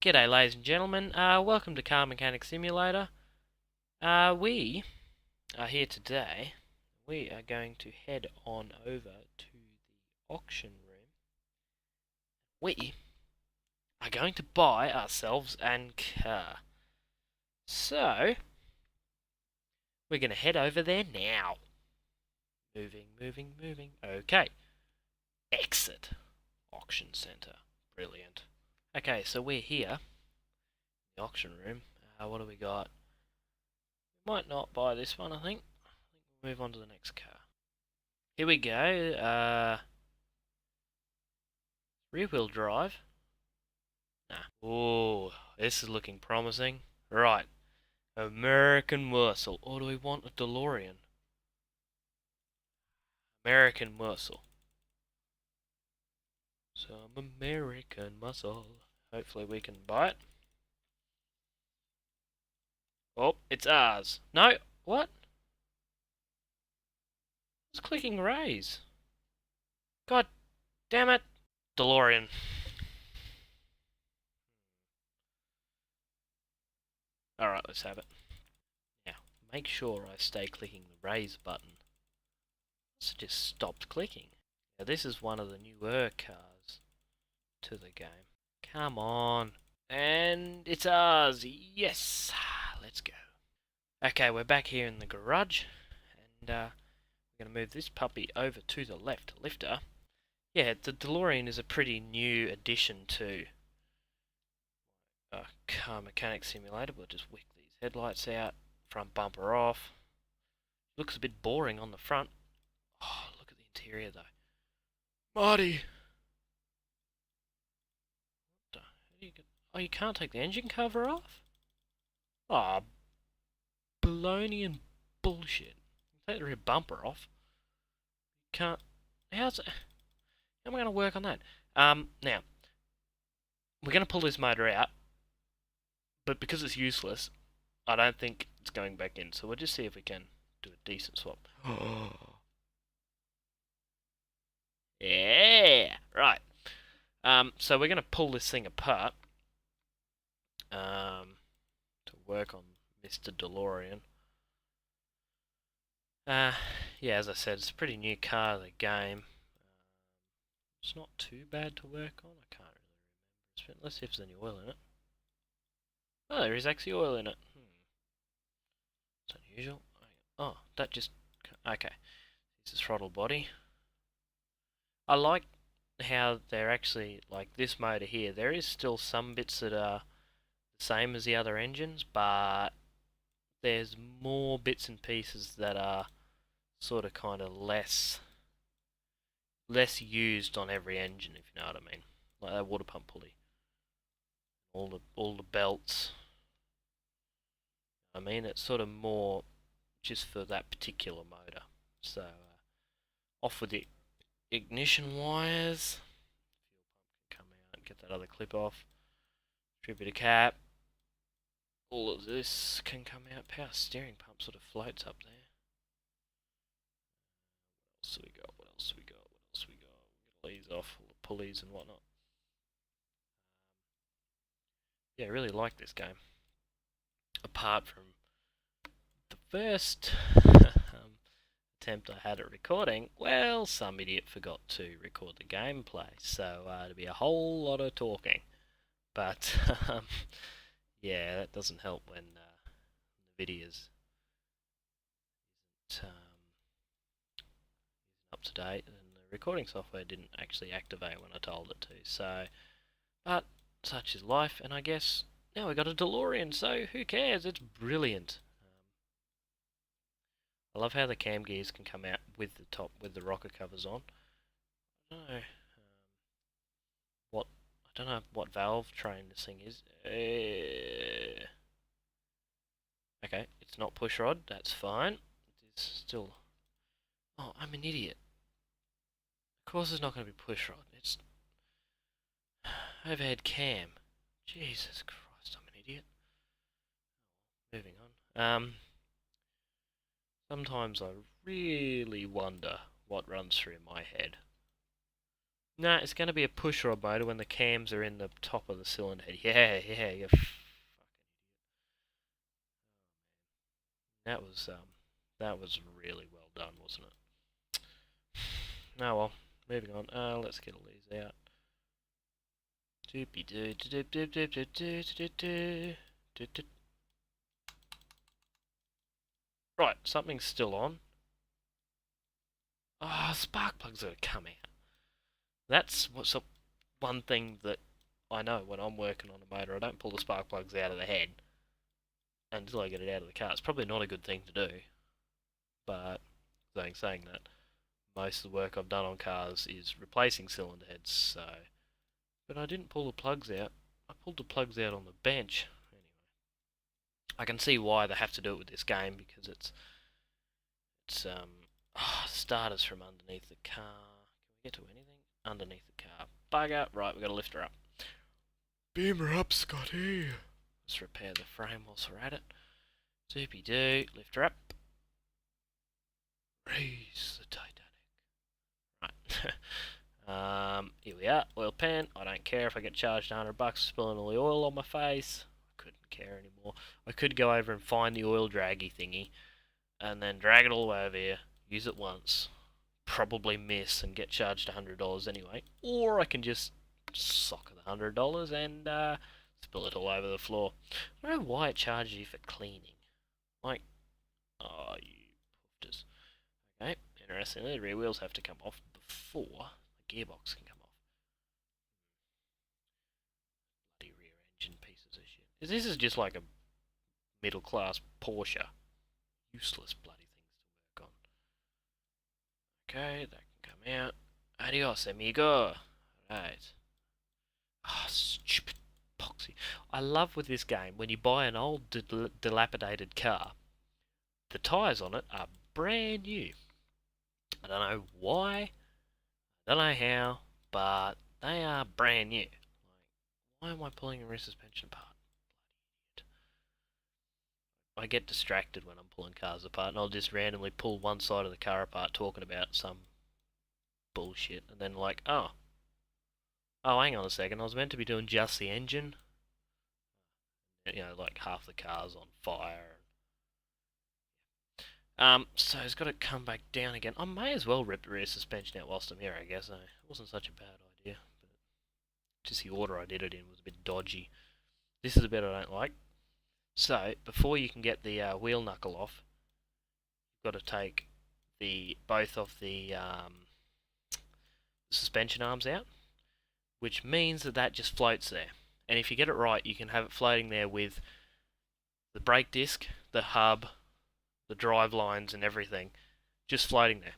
G'day ladies and gentlemen, welcome to Car Mechanic Simulator. We are here today. We are going to head on over to the auction room. We are going to buy ourselves an car. So, we're going to head over there now. Moving. Okay. Exit auction center. Brilliant. Okay, so we're here. The auction room. What do we got? Might not buy this one, I think. We'll move on to the next car. Here we go. Rear wheel drive. Nah. Oh, this is looking promising. Right. American Muscle. Or do we want a DeLorean? American Muscle. Some American Muscle. Hopefully we can buy it. Oh, it's ours. No, what? It's clicking raise. God damn it. DeLorean. Alright, let's have it. Now, make sure I stay clicking the raise button. So it just stopped clicking. Now this is one of the newer cars to the game. Come on. And it's ours. Yes. Let's go. Okay, we're back here in the garage. And we're going to move this puppy over to the left lifter. Yeah, the DeLorean is a pretty new addition to Car Mechanic Simulator. We'll just wick these headlights out. Front bumper off. Looks a bit boring on the front. Oh, look at the interior though. Marty! Oh, you can't take the engine cover off? Ah, oh, baloney and bullshit. Take the rear bumper off. Can't. How am I going to work on that? Now, we're going to pull this motor out, but because it's useless, I don't think it's going back in. So we'll just see if we can do a decent swap. Yeah, right. So we're going to pull this thing apart to work on Mr. DeLorean. Yeah, as I said, it's a pretty new car of the game. It's not too bad to work on. I can't really remember. Let's see if there's any oil in it. Oh, there is actually oil in it. It's unusual. Oh, that just... Okay. This is throttle body. I like how they're actually, like this motor here, there is still some bits that are the same as the other engines, but there's more bits and pieces that are sort of kind of less used on every engine, if you know what I mean. Like that water pump pulley. All the belts. I mean, it's sort of more just for that particular motor. So, off with the ignition wires. Fuel pump can come out and get that other clip off. Distributor cap. All of this can come out. Power steering pump sort of floats up there. What else do we got? What else do we got? What else do we got? We'll get all these off, all the pulleys and whatnot. Yeah, I really like this game. Apart from the first attempt I had at recording, well, some idiot forgot to record the gameplay, so it'd be a whole lot of talking. But yeah, that doesn't help when the video isn't up to date, and the recording software didn't actually activate when I told it to. So, but such is life, and I guess now we got a DeLorean, so who cares? It's brilliant. I love how the cam gears can come out with the top, with the rocker covers on. I don't know I don't know what valve train this thing is. Okay, it's not push rod. That's fine. It's still. Oh, I'm an idiot. Of course, it's not going to be push rod. It's overhead cam. Jesus Christ, I'm an idiot. Moving on. Sometimes I really wonder what runs through my head. No, it's going to be a push rod motor when the cams are in the top of the cylinder head. Yeah, you that was really well done, wasn't it? Oh well, moving on. Let's get all these out. Doopy doo doo doo doo doo doo doo doo doo. Right, something's still on. Ah, spark plugs are come out. That's what's one thing that I know when I'm working on a motor. I don't pull the spark plugs out of the head until I get it out of the car. It's probably not a good thing to do, but saying that, most of the work I've done on cars is replacing cylinder heads. So, but I didn't pull the plugs out. I pulled the plugs out on the bench. Anyway, I can see why they have to do it with this game because it's starters from underneath the car. Can we get to anything underneath the car? Bugger. Right, we've got to lift her up. Beam her up, Scotty. Let's repair the frame whilst we're at it. Doopy doo. Lift her up. Raise the Titanic. Right. Here we are. Oil pan. I don't care if I get charged $100 for spilling all the oil on my face. I couldn't care anymore. I could go over and find the oil draggy thingy and then drag it all the way over here, use it once, probably miss and get charged $100 anyway. Or I can just sock the $100 and spill it all over the floor. I don't know why it charges you for cleaning. Like, oh, you poofters. Okay, interestingly, the rear wheels have to come off before the gearbox can come off. Bloody rear engine pieces of shit. This is just like a middle class Porsche. Useless bloody things to work on. Okay, that can come out. Adios, amigo. Right. Ah, oh, stupid poxy. I love with this game, when you buy an old dilapidated car, the tyres on it are brand new. I don't know why, I don't know how, but they are brand new. Like, why am I pulling a rear suspension apart? I get distracted when I'm pulling cars apart, and I'll just randomly pull one side of the car apart talking about some bullshit, and then like, oh, hang on a second, I was meant to be doing just the engine. You know, like half the car's on fire. So it's got to come back down again. I may as well rip the rear suspension out whilst I'm here, I guess. It wasn't such a bad idea, but just the order I did it in was a bit dodgy. This is a bit I don't like. So, before you can get the wheel knuckle off, you've got to take both of the suspension arms out, which means that just floats there. And if you get it right, you can have it floating there with the brake disc, the hub, the drive lines and everything, just floating there.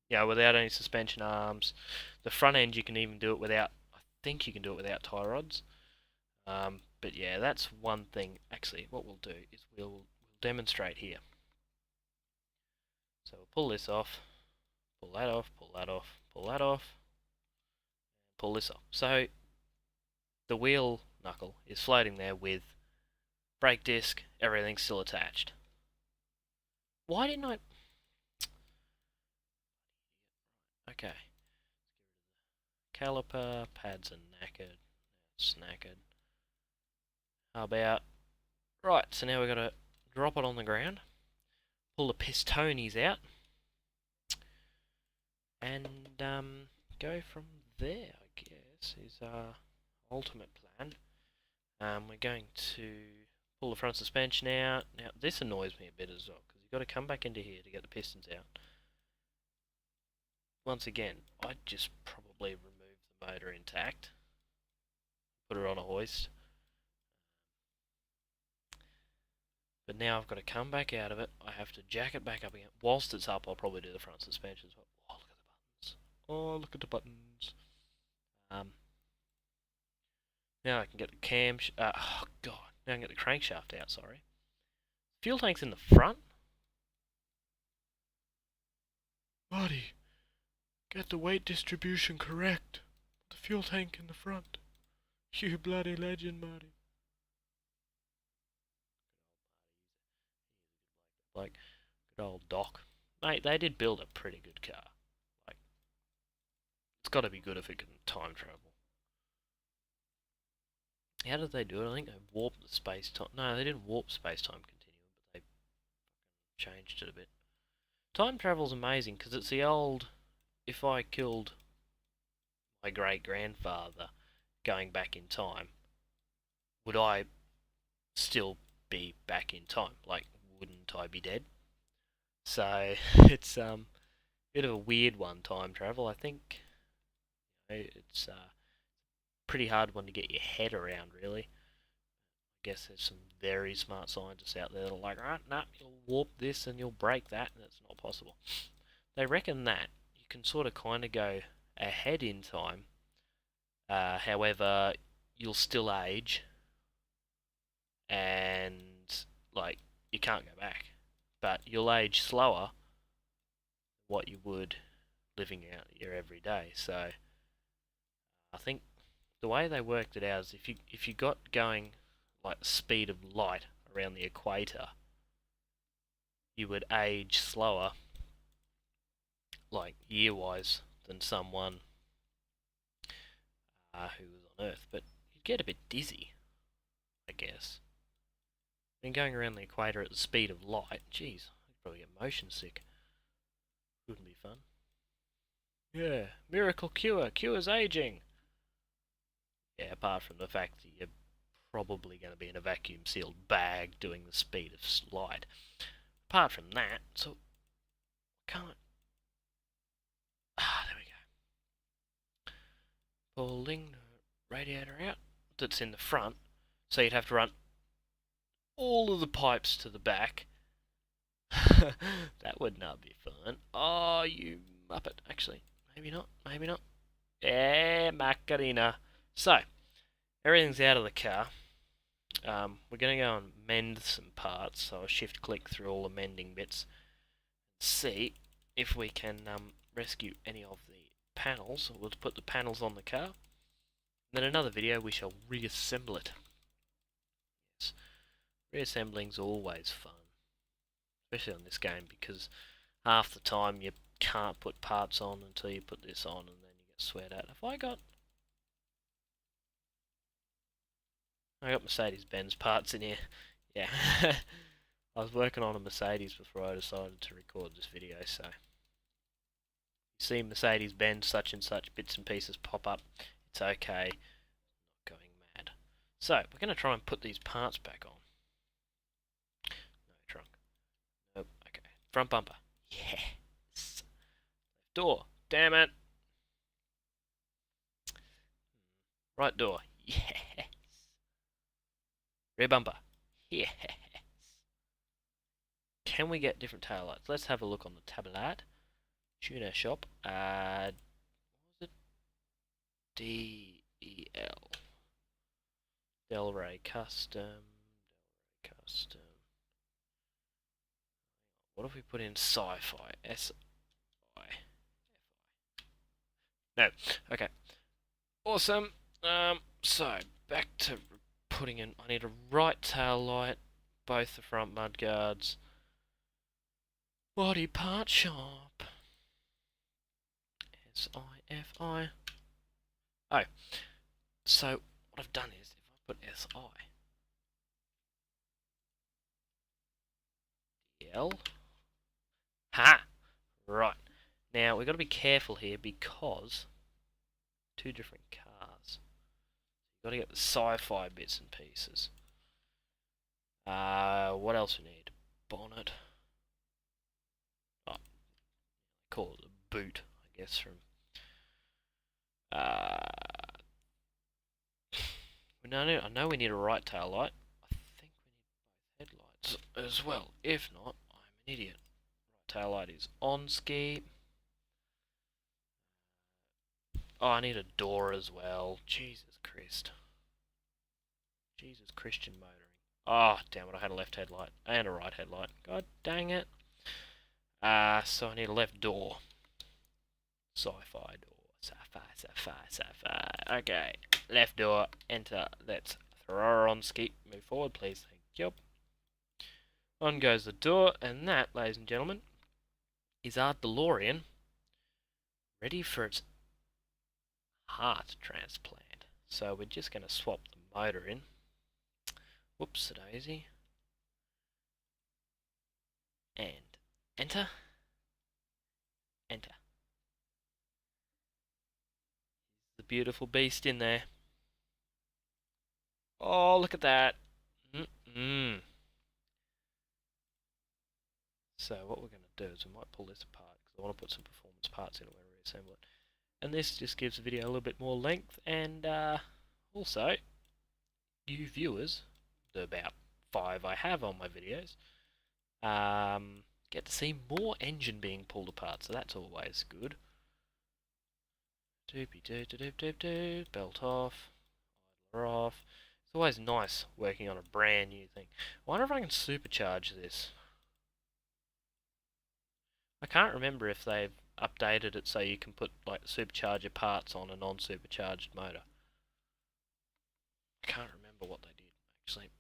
Yeah, without any suspension arms. The front end you can even do it without, I think you can do it without tie rods. But yeah, that's one thing. Actually, what we'll do is we'll demonstrate here. So we'll pull this off, pull that off, pull that off, pull that off, pull this off. So the wheel knuckle is floating there with brake disc, everything still attached. Why didn't I... Okay. Caliper, pads are knackered. It's knackered. How about... Right, so now we've got to drop it on the ground, pull the pistones out, and go from there, I guess, is our ultimate plan. We're going to pull the front suspension out. Now, this annoys me a bit as well, because you've got to come back into here to get the pistons out. Once again, I'd just probably remove the motor intact, put it on a hoist. But now I've got to come back out of it. I have to jack it back up again. Whilst it's up, I'll probably do the front suspension as well. Oh, look at the buttons. Oh, look at the buttons. Now I can get the oh, God. Now I can get the crankshaft out, sorry. Fuel tank's in the front? Marty, get the weight distribution correct. The fuel tank in the front. You bloody legend, Marty. Like, good old Doc. Mate, they did build a pretty good car. Like, It's got to be good if it can time travel. How did they do it? I think they warped the space-time. No, they didn't warp space-time continuum, but they changed it a bit. Time travel's amazing because it's the old. If I killed my great-grandfather going back in time, would I still be back in time? Like, wouldn't I be dead? So it's bit of a weird one, time travel. I think it's pretty hard one to get your head around, really. I guess there's some very smart scientists out there that are like, right, nah, you'll warp this and you'll break that, and it's not possible. They reckon that you can sort of kind of go ahead in time, however, you'll still age, and like you can't go back, but you'll age slower than what you would living out your everyday. So I think the way they worked it out is if you got going like the speed of light around the equator, you would age slower, like year-wise, than someone who was on Earth. But you'd get a bit dizzy, I guess. And going around the equator at the speed of light, geez, I'd probably get motion sick. Wouldn't be fun. Yeah, miracle cure, cures aging. Yeah, apart from the fact that you're probably going to be in a vacuum sealed bag doing the speed of light. Apart from that, so can't. Ah, there we go. Pulling the radiator out that's in the front, so you'd have to run all of the pipes to the back. That would not be fun. Oh, you muppet. Actually, maybe not. Maybe not. Yeah, Macarena. So, everything's out of the car. We're going to go and mend some parts. So I'll shift click through all the mending bits. See if we can rescue any of the panels. We'll put the panels on the car. Then another video we shall reassemble it. Yes. Reassembling's always fun. Especially on this game, because half the time you can't put parts on until you put this on, and then you get sweat at. Have I got Mercedes-Benz parts in here. Yeah. I was working on a Mercedes before I decided to record this video, so you see Mercedes-Benz such and such bits and pieces pop up, it's okay. Not going mad. So, we're going to try and put these parts back on. No trunk. Nope, okay. Front bumper. Yes. Left door. Damn it. Right door. Yes. Rear bumper. Yes. Can we get different taillights? Let's have a look on the tablet. Tuner shop. What was it? DEL. Delray Custom. Custom. What if we put in sci-fi? S-I. No. Okay. Awesome. So, back to putting in... I need a right tail light. Both the front mudguards. Body part shop. S-I-F-I. Oh. So, what I've done is, if I put S-I. L. Ha! Right. Now, we've got to be careful here because two different cars. You've got to get the sci-fi bits and pieces. What else we need? Bonnet. Oh, call it a boot, I guess, from... I know we need a right tail light. I think we need both headlights as well. If not, I'm an idiot. Right tail light is on ski. Oh, I need a door as well. Jesus Christ. Jesus Christian motoring. Oh, damn it, I had a left headlight and a right headlight. God dang it. So I need a left door. Sci-fi door. Sci-fi, sci-fi, sci-fi. Okay, left door, enter. Let's throw her on ski. Move forward, please. Thank you. On goes the door, and that, ladies and gentlemen, is our DeLorean ready for its heart transplant. So we're just going to swap the motor in. Whoops-a-daisy. And enter. Enter. The beautiful beast in there. Oh, look at that. Mm-mm. So what we're going to do is we might pull this apart because I want to put some performance parts in it when we reassemble it. And this just gives the video a little bit more length, and also, you viewers, the about 5 I have on my videos, get to see more engine being pulled apart, so that's always good. Doopy doop doop doop doop, belt off, idler off. It's always nice working on a brand new thing. I wonder if I can supercharge this. I can't remember if they've updated it so you can put like supercharger parts on a non-supercharged motor. I can't remember what they did actually.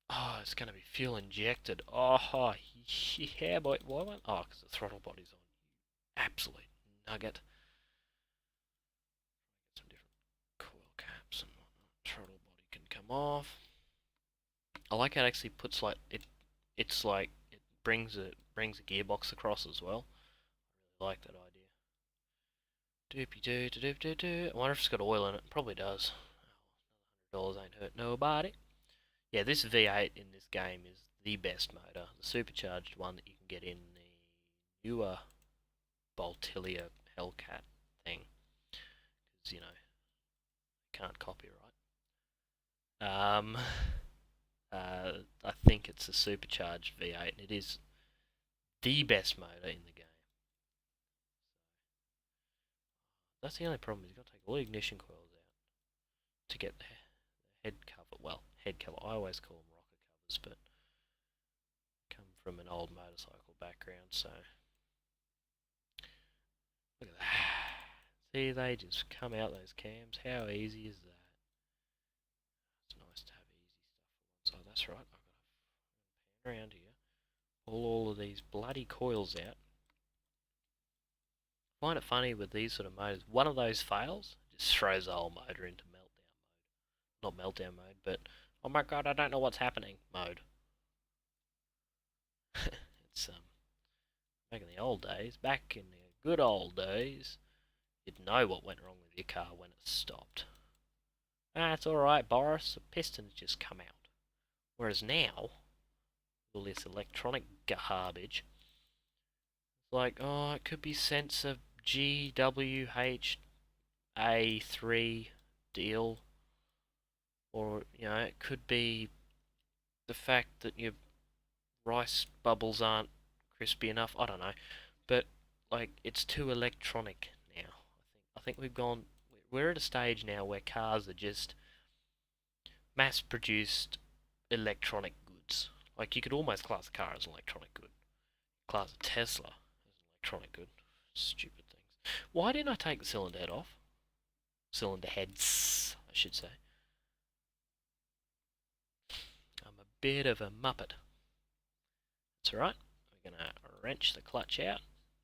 Oh, it's going to be fuel injected. Oh, yeah, boy. Why won't? Oh, because the throttle body's on. Absolute nugget. Some different coil caps and whatnot. Throttle body can come off. I like how it actually puts like it. It's like it brings a gearbox across as well. I really like that idea. Doopy doo doo doo doo doo. I wonder if it's got oil in it. Probably does. $100 ain't hurt nobody. Yeah, this V8 in this game is the best motor, the supercharged one that you can get in the newer Boltilia Hellcat thing, because, you know, can't copyright. I think it's a supercharged V8, and it is the best motor in the game. That's the only problem, is you've got to take all the ignition coils out to get the head cover. Well, head cover, I always call them rocker covers, but come from an old motorcycle background, so look at that. See, they just come out, those cams. How easy is that? It's nice to have easy stuff for one side. That's right, I've got a pan around here. Pull all of these bloody coils out. I find it funny with these sort of motors. One of those fails, it just throws the whole motor into meltdown mode. Not meltdown mode, but oh my god, I don't know what's happening mode. It's back in the old days, back in the good old days, you'd know what went wrong with your car when it stopped. Ah, it's alright, Boris, the piston's just come out. Whereas now, all this electronic garbage, it's like, oh, it could be sensor GWHA3 deal, or, you know, it could be the fact that your rice bubbles aren't crispy enough, I don't know, but, like, it's too electronic now. I think we're at a stage now where cars are just mass-produced electronic goods. Like, you could almost class a car as an electronic good. Class a Tesla as an electronic good. Stupid things. Why didn't I take the cylinder head off? Cylinder heads, I should say. I'm a bit of a muppet. That's alright. We're going to wrench the clutch out.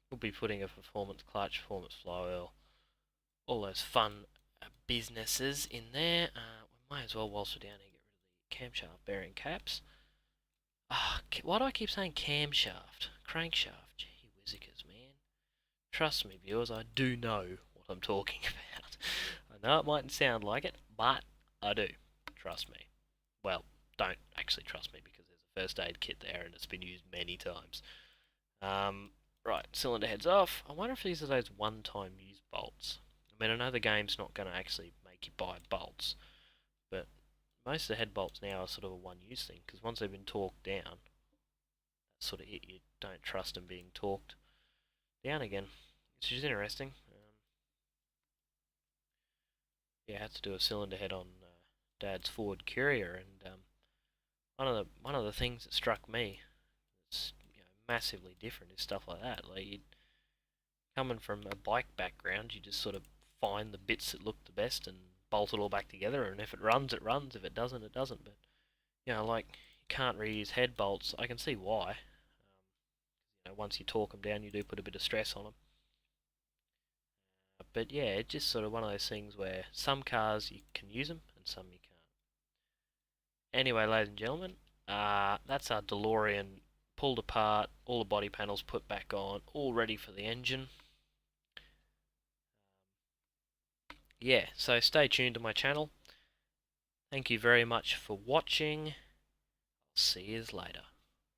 We'll be putting a performance clutch, performance flywheel, all those fun businesses in there. We might as well, whilst we're down here, get rid of the camshaft bearing caps. Why do I keep saying camshaft? Crankshaft. Gee whizzikers, man. Trust me, viewers, I do know what I'm talking about. I know it mightn't sound like it, but I do. Trust me. Well, don't actually trust me because there's a first aid kit there and it's been used many times. Right, cylinder heads off. I wonder if these are those one-time use bolts. I mean, I know the game's not going to actually make you buy bolts, but most of the head bolts now are sort of a one-use thing, because once they've been torqued down, that's sort of it. You don't trust them being torqued down again, which is interesting. Yeah, I had to do a cylinder head on Dad's Ford Courier, and one of the things that struck me that's, you know, massively different is stuff like that. Like, coming from a bike background, you just sort of find the bits that look the best and bolt it all back together, and if it runs, it runs. If it doesn't, it doesn't. But, you know, like, you can't reuse head bolts. I can see why. You know, once you torque them down, you do put a bit of stress on them. But yeah, it's just sort of one of those things where some cars you can use them and some you can't. Anyway, ladies and gentlemen, that's our DeLorean pulled apart, all the body panels put back on, all ready for the engine. Yeah, so stay tuned to my channel. Thank you very much for watching. I'll see you later.